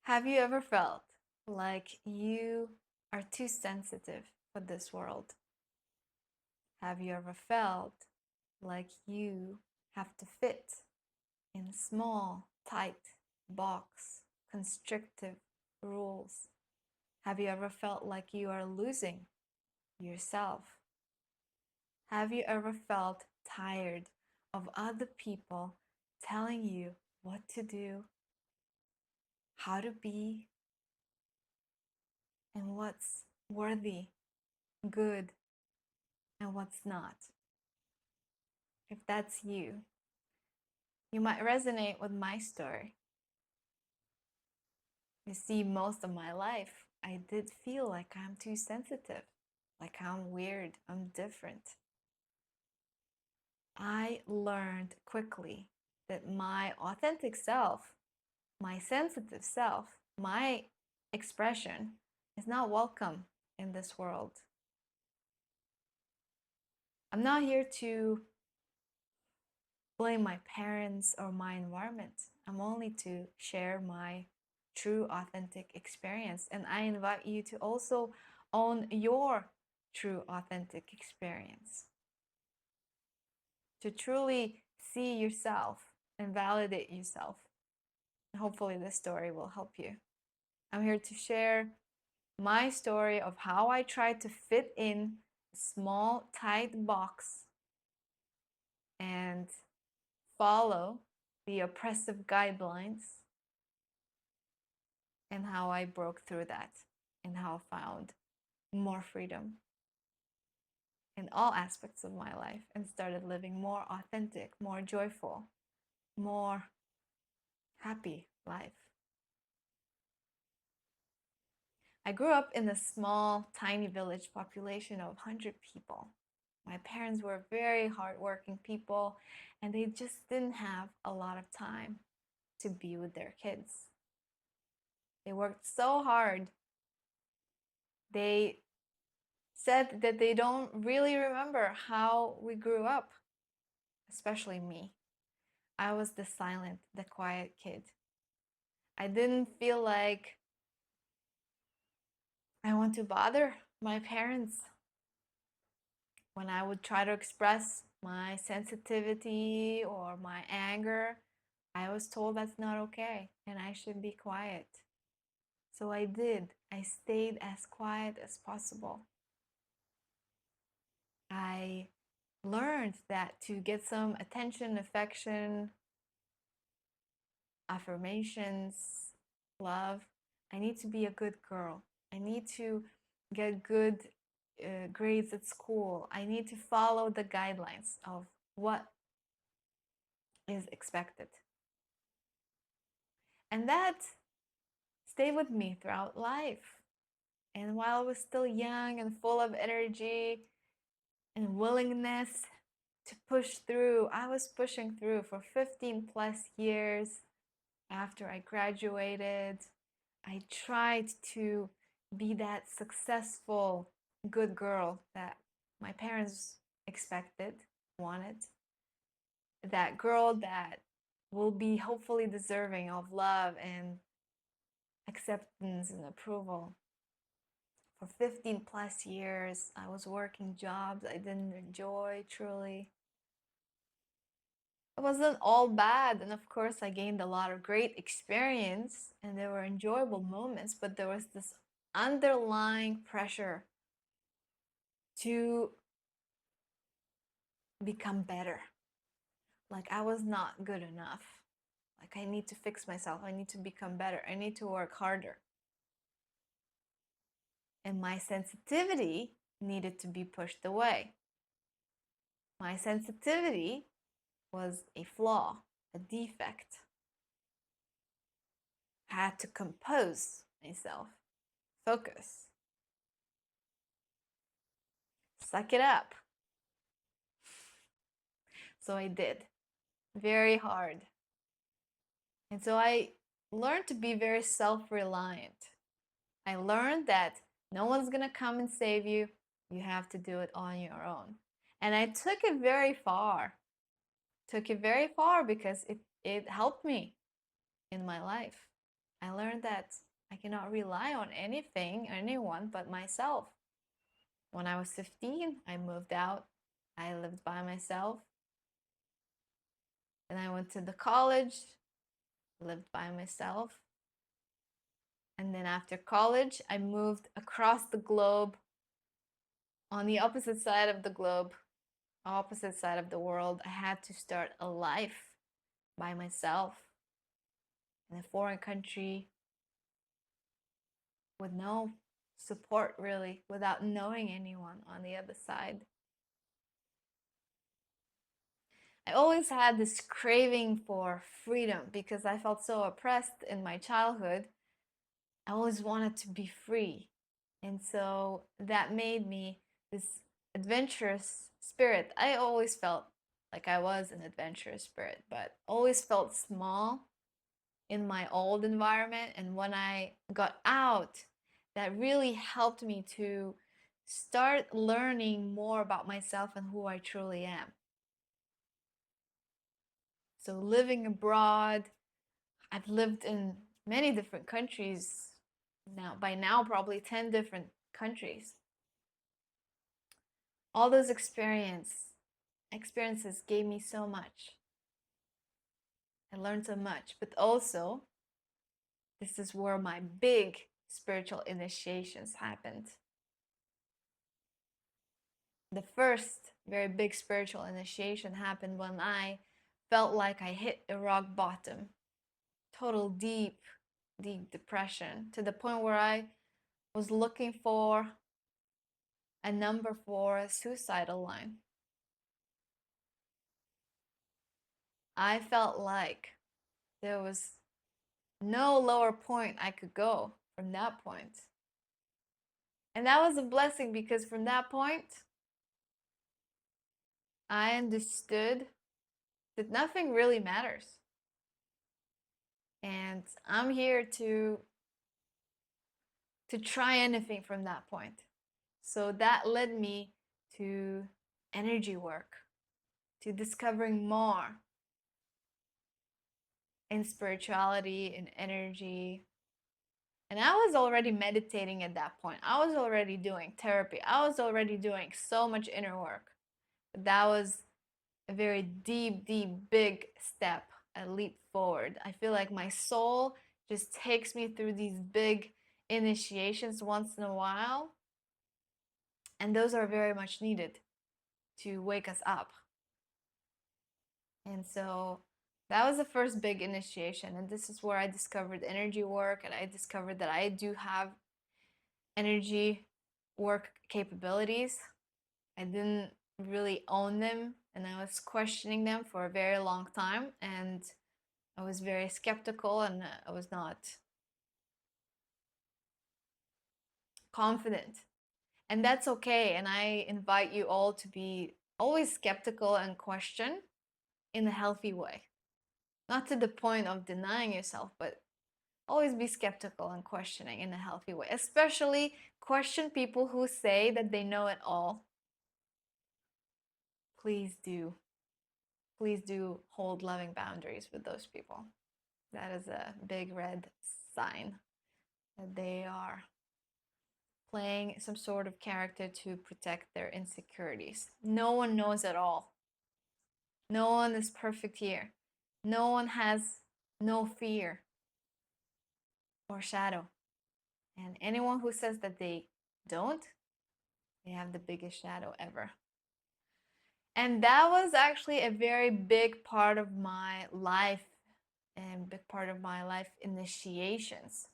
Have you ever felt like you are too sensitive for this world? Have you ever felt like you have to fit in a small, tight box, constrictive rules? Have you ever felt like you are losing yourself? Have you ever felt tired of other people telling you what to do, how to be, and what's worthy, good, and what's not? If that's you, you might resonate with my story. You see, most of my life, I did feel like I'm too sensitive, like I'm weird, I'm different. I learned quickly that my authentic self, my sensitive self, my expression is not welcome in this world. I'm not here to blame my parents or my environment. I'm only to share my true, authentic experience. And I invite you to also own your true, authentic experience, to truly see yourself and validate yourself. Hopefully, this story will help you. I'm here to share my story of how I tried to fit in a small, tight box and follow the oppressive guidelines, and how I broke through that and how I found more freedom in all aspects of my life and started living more authentic, more joyful, more happy life. I grew up in a small, tiny village population of 100 people. My parents were very hardworking people, and they just didn't have a lot of time to be with their kids. They worked so hard. They said that they don't really remember how we grew up, especially me. I was the silent, the quiet kid. I didn't feel like I want to bother my parents. When I would try to express my sensitivity or my anger, I was told that's not okay and I should be quiet. So I did. I stayed as quiet as possible. I learned that to get some attention, affection, affirmations, love, I need to be a good girl. I need to get good grades at school. I need to follow the guidelines of what is expected. And that stayed with me throughout life. And while I was still young and full of energy and willingness to push through, I was pushing through for 15 plus years. After I graduated, I tried to be that successful, good girl that my parents expected, wanted. That girl that will be hopefully deserving of love and acceptance and approval. For 15 plus years, I was working jobs I didn't enjoy truly. It wasn't all bad, and of course I gained a lot of great experience and there were enjoyable moments, but there was this underlying pressure to become better. Like I was not good enough. Like I need to fix myself, I need to become better, I need to work harder. And my sensitivity needed to be pushed away. My sensitivity was a flaw, a defect. I had to compose myself, focus, suck it up. So I did, very hard. And so I learned to be very self reliant. I learned that no one's gonna come and save you, you have to do it on your own. And I took it very far. Took it very far because it helped me in my life. I learned that I cannot rely on anything, anyone but myself. When I was 15, I moved out. I lived by myself. And I went to the college, lived by myself. And then after college, I moved across the globe on the opposite side of the globe, opposite side of the world. I had to start a life by myself in a foreign country with no support, really, without knowing anyone on the other side. I always had this craving for freedom because I felt so oppressed in my childhood. I always wanted to be free. And so that made me this adventurous spirit. I always felt like I was an adventurous spirit, but always felt small in my old environment. And when I got out, that really helped me to start learning more about myself and who I truly am. So living abroad, I've lived in many different countries now, by now, probably 10 different countries. All those experiences gave me so much. I learned so much, but also this is where my big spiritual initiations happened. The first very big spiritual initiation happened when I felt like I hit a rock bottom, total deep, deep depression, to the point where I was looking for a number for a suicidal line. I felt like there was no lower point I could go from that point. And that was a blessing because from that point, I understood that nothing really matters. And I'm here to try anything from that point. So that led me to energy work, to discovering more in spirituality and energy. And I was already meditating at that point. I was already doing therapy. I was already doing so much inner work. But that was a very deep, deep, big step, a leap forward. I feel like my soul just takes me through these big initiations once in a while. And those are very much needed to wake us up. And so that was the first big initiation. And this is where I discovered energy work, and I discovered that I do have energy work capabilities. I didn't really own them, and I was questioning them for a very long time. And I was very skeptical, and I was not confident. And that's okay. And I invite you all to be always skeptical and question in a healthy way. Not to the point of denying yourself, but always be skeptical and questioning in a healthy way. Especially question people who say that they know it all. Please do. Please do hold loving boundaries with those people. That is a big red sign that they are playing some sort of character to protect their insecurities. No one knows it all. No one is perfect here. No one has no fear or shadow. And anyone who says that they don't, they have the biggest shadow ever. And that was actually a very big part of my life and big part of my life initiations.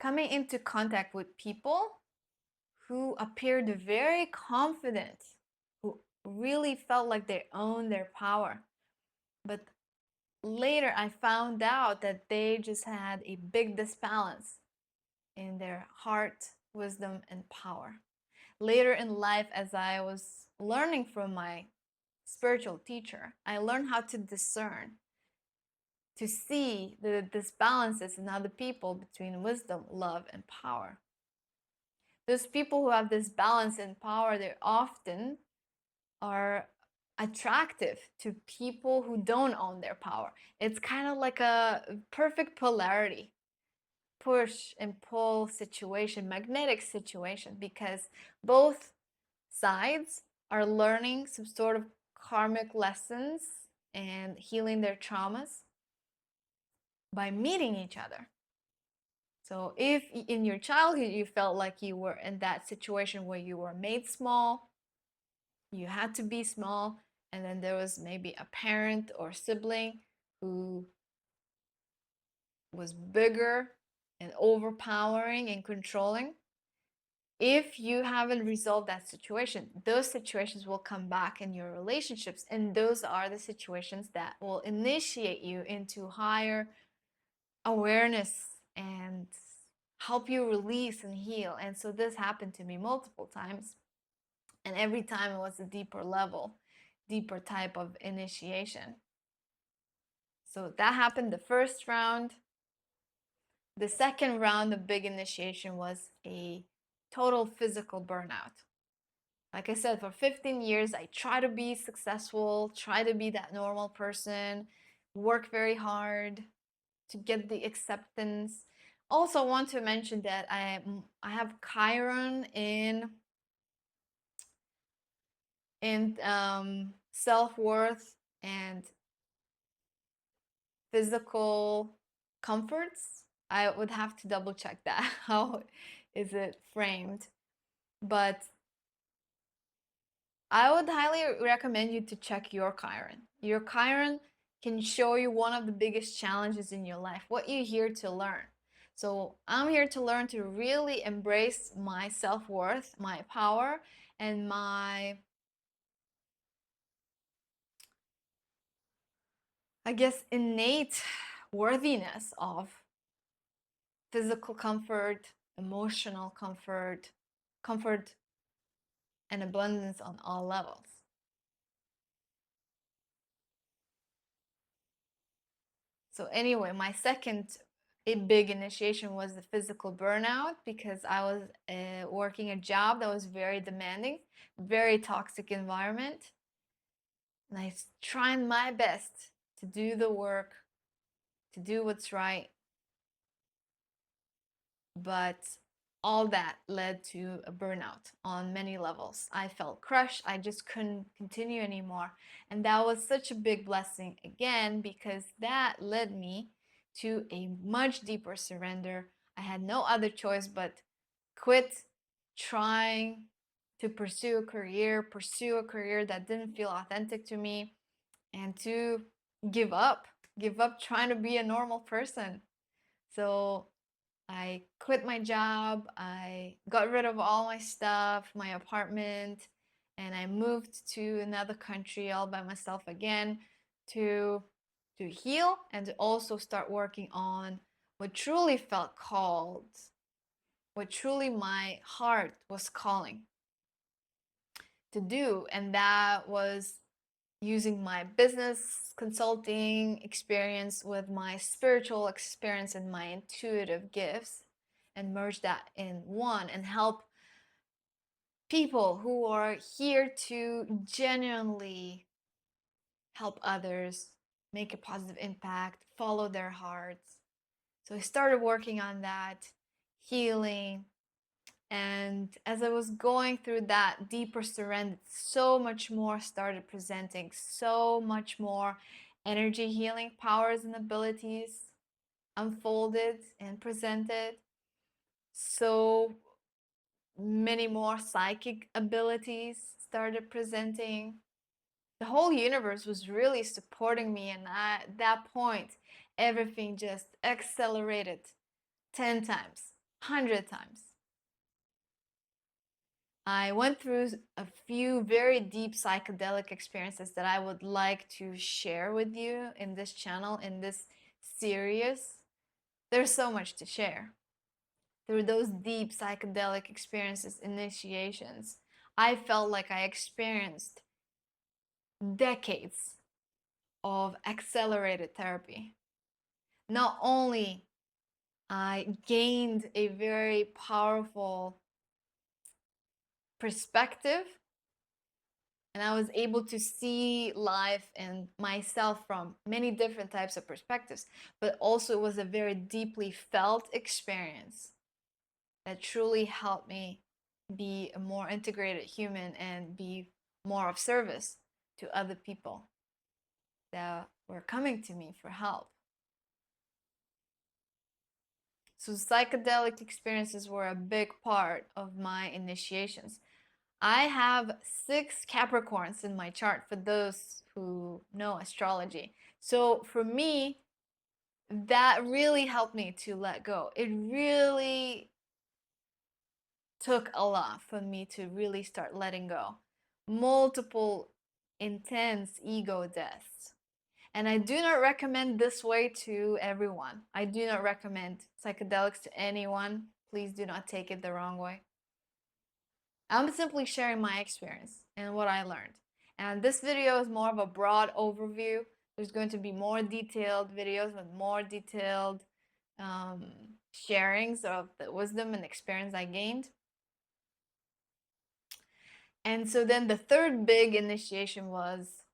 Coming into contact with people who appeared very confident, who really felt like they owned their power. But later I found out that they just had a big disbalance in their heart, wisdom, and power. Later in life, as I was learning from my spiritual teacher, I learned how to discern, to see the disbalances in other people between wisdom, love, and power. Those people who have this balance in power, they often are attractive to people who don't own their power. It's kind of like a perfect polarity, push and pull situation, magnetic situation, because both sides are learning some sort of karmic lessons and healing their traumas by meeting each other. So if in your childhood you felt like you were in that situation where you were made small, you had to be small, and then there was maybe a parent or sibling who was bigger and overpowering and controlling, if you haven't resolved that situation, those situations will come back in your relationships, and those are the situations that will initiate you into higher awareness and help you release and heal. And so this happened to me multiple times, and every time it was a deeper level, deeper type of initiation. So that happened the first round. The second round of big initiation was a total physical burnout. Like I said, for 15 years, I try to be successful, try to be that normal person, work very hard to get the acceptance. Also want to mention that I have Chiron in self-worth and physical comforts. I would have to double check that. How is it framed? But I would highly recommend you to check your Chiron. Your Chiron can show you one of the biggest challenges in your life, what you're here to learn. So I'm here to learn to really embrace my self-worth, my power, and my, I guess, innate worthiness of physical comfort, emotional comfort, comfort and abundance on all levels. So anyway, my second big initiation was the physical burnout, because I was working a job that was very demanding, very toxic environment. And I tried my best to do the work, to do what's right, but all that led to a burnout on many levels. I felt crushed. I just couldn't continue anymore. And that was such a big blessing again, because that led me to a much deeper surrender. I had no other choice but quit trying to pursue a career that didn't feel authentic to me, and to give up, give up trying to be a normal person. So I quit my job, I got rid of all my stuff, my apartment, and I moved to another country all by myself again to heal and to also start working on what truly felt called, what truly my heart was calling to do. And that was using my business consulting experience with my spiritual experience and my intuitive gifts, and merge that in one and help people who are here to genuinely help others, make a positive impact, follow their hearts. So I started working on that, healing. And as I was going through that deeper surrender, so much more started presenting, so much more energy healing powers and abilities unfolded and presented. So many more psychic abilities started presenting. The whole universe was really supporting me, and at that point, everything just accelerated 10 times, 100 times. I went through a few very deep psychedelic experiences that I would like to share with you in this channel, in this series. There's so much to share. Through those deep psychedelic experiences, initiations, I felt like I experienced decades of accelerated therapy. Not only I gained a very powerful perspective And I was able to see life and myself from many different types of perspectives. But also, it was a very deeply felt experience that truly helped me be a more integrated human and be more of service to other people that were coming to me for help. So psychedelic experiences were a big part of my initiations. I have 6 Capricorns in my chart for those who know astrology. So for me, that really helped me to let go. It really took a lot for me to really start letting go. Multiple intense ego deaths. And I do not recommend this way to everyone. I do not recommend psychedelics to anyone. Please do not take it the wrong way. I'm simply sharing my experience and what I learned. And this video is more of a broad overview. There's going to be more detailed videos with more detailed um, sharings of the wisdom and experience I gained. And so then the third big initiation was,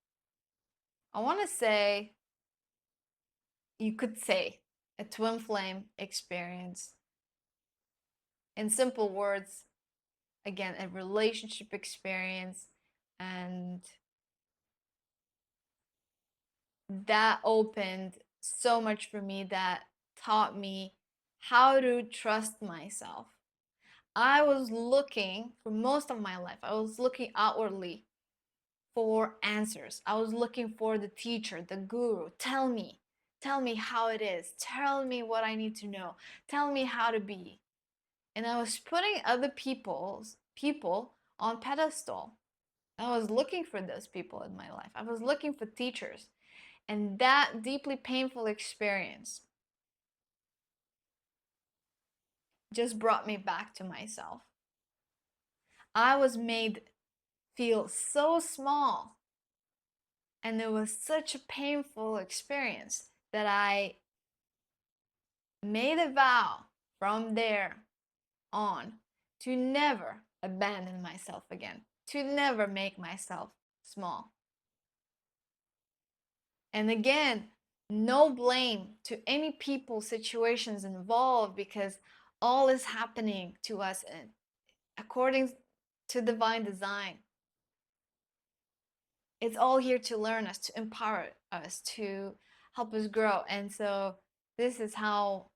I want to say, you could say, a twin flame experience. In simple words, again, a relationship experience. And that opened so much for me, that taught me how to trust myself. I was looking for most of my life, I was looking outwardly for answers. I was looking for the teacher, the guru. Tell me how it is. Tell me what I need to know. Tell me how to be. And I was putting other people on pedestal. I was looking for those people in my life. I was looking for teachers. And that deeply painful experience just brought me back to myself. I was made feel so small. And it was such a painful experience that I made a vow from there on to never abandon myself again, to never make myself small. And again, no blame to any people, situations involved, because all is happening to us according to divine design. It's all here to learn us, to empower us, to help us grow. And so this is how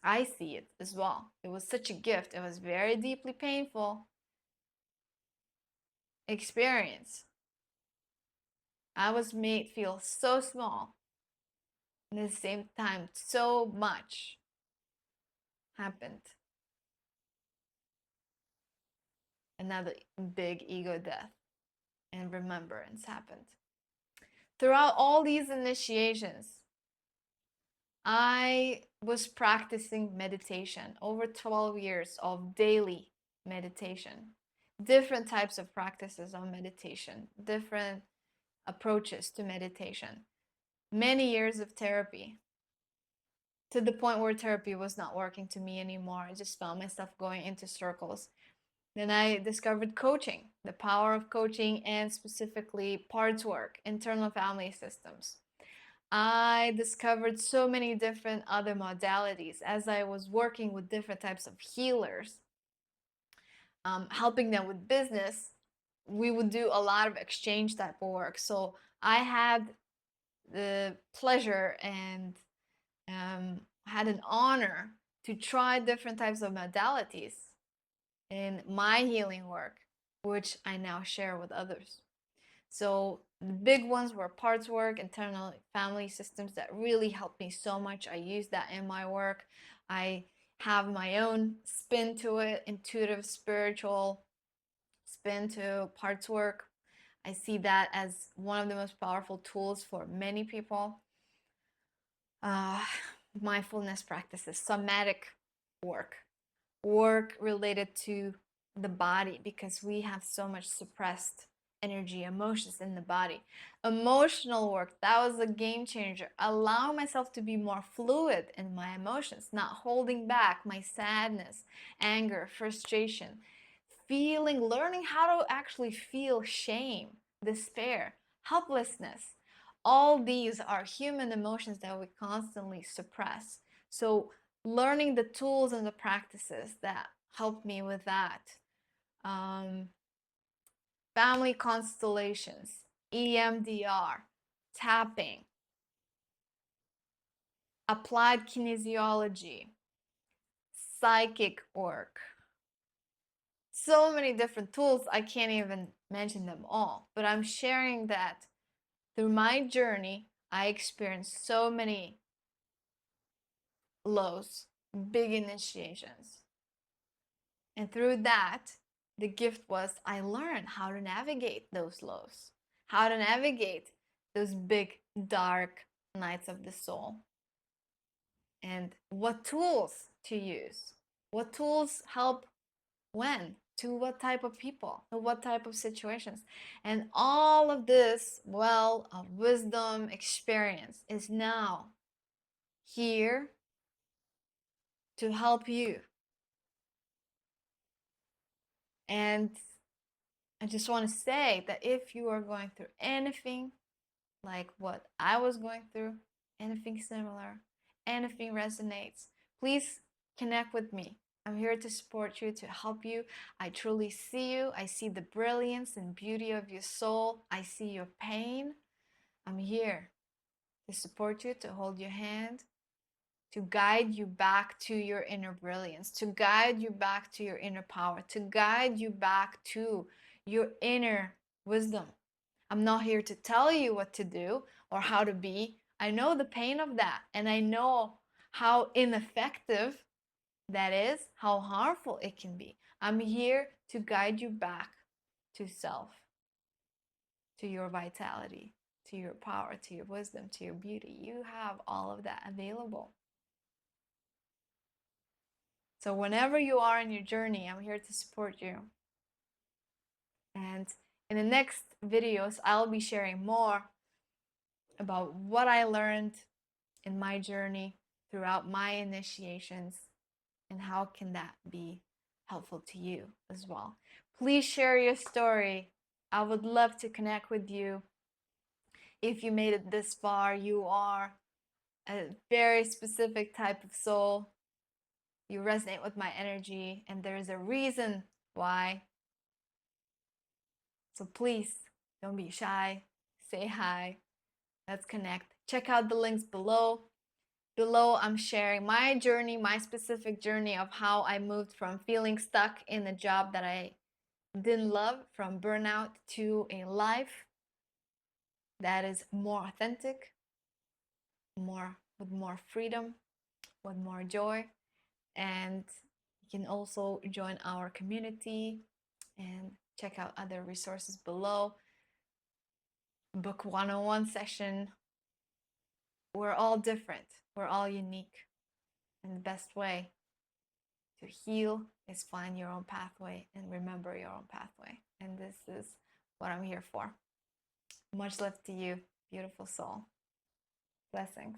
I see it as well. It was such a gift. It was very deeply painful experience. I was made feel so small. And at the same time, so much happened. Another big ego death and remembrance happened. Throughout all these initiations, I was practicing meditation over 12 years of daily meditation, different types of practices on meditation, different approaches to meditation, many years of therapy, to the point where therapy was not working to me anymore. I just found myself going into circles. Then I discovered coaching, the power of coaching, and specifically parts work, internal family systems. I discovered so many different other modalities as I was working with different types of healers, helping them with business. We would do a lot of exchange type of work. So I had the pleasure and had an honor to try different types of modalities in my healing work, which I now share with others. So the big ones were parts work, internal family systems, that really helped me so much. I use that in my work. I have my own spin to it, intuitive, spiritual spin to parts work. I see that as one of the most powerful tools for many people. Uh, Mindfulness practices, somatic work related to the body, because we have so much suppressed energy, emotions in the body. Emotional work, that was a game changer. Allow myself to be more fluid in my emotions, not holding back my sadness, anger, frustration. learning how to actually feel shame, despair, helplessness. All these are human emotions that we constantly suppress. So learning the tools and the practices that helped me with that. Family constellations, EMDR, tapping, applied kinesiology, psychic work. So many different tools, I can't even mention them all, but I'm sharing that through my journey, I experienced so many lows, big initiations. And through that, the gift was I learned how to navigate those lows, how to navigate those big, dark nights of the soul, and what tools to use, what tools help when, to what type of people, to what type of situations. And all of this well of wisdom experience is now here to help you. And I just want to say that if you are going through anything like what I was going through, anything similar, anything resonates, please connect with me. I'm here to support you, to help you. I truly see you. I see the brilliance and beauty of your soul. I see your pain. I'm here to support you, to hold your hand, to guide you back to your inner brilliance, to guide you back to your inner power, to guide you back to your inner wisdom. I'm not here to tell you what to do or how to be. I know the pain of that, and I know how ineffective that is, how harmful it can be. I'm here to guide you back to self, to your vitality, to your power, to your wisdom, to your beauty. You have all of that available. So whenever you are in your journey, I'm here to support you. And in the next videos, I'll be sharing more about what I learned in my journey throughout my initiations and how can that be helpful to you as well. Please share your story. I would love to connect with you. If you made it this far, you are a very specific type of soul. You resonate with my energy, and there's a reason why. So please don't be shy. Say hi. Let's connect. Check out the links below. Below, I'm sharing my journey, my specific journey of how I moved from feeling stuck in a job that I didn't love, from burnout, to a life that is more authentic, with more freedom, with more joy. And you can also join our community and check out other resources below. Book 101 session. We're all different. We're all unique. And the best way to heal is find your own pathway and remember your own pathway. And this is what I'm here for. Much love to you, beautiful soul. Blessings.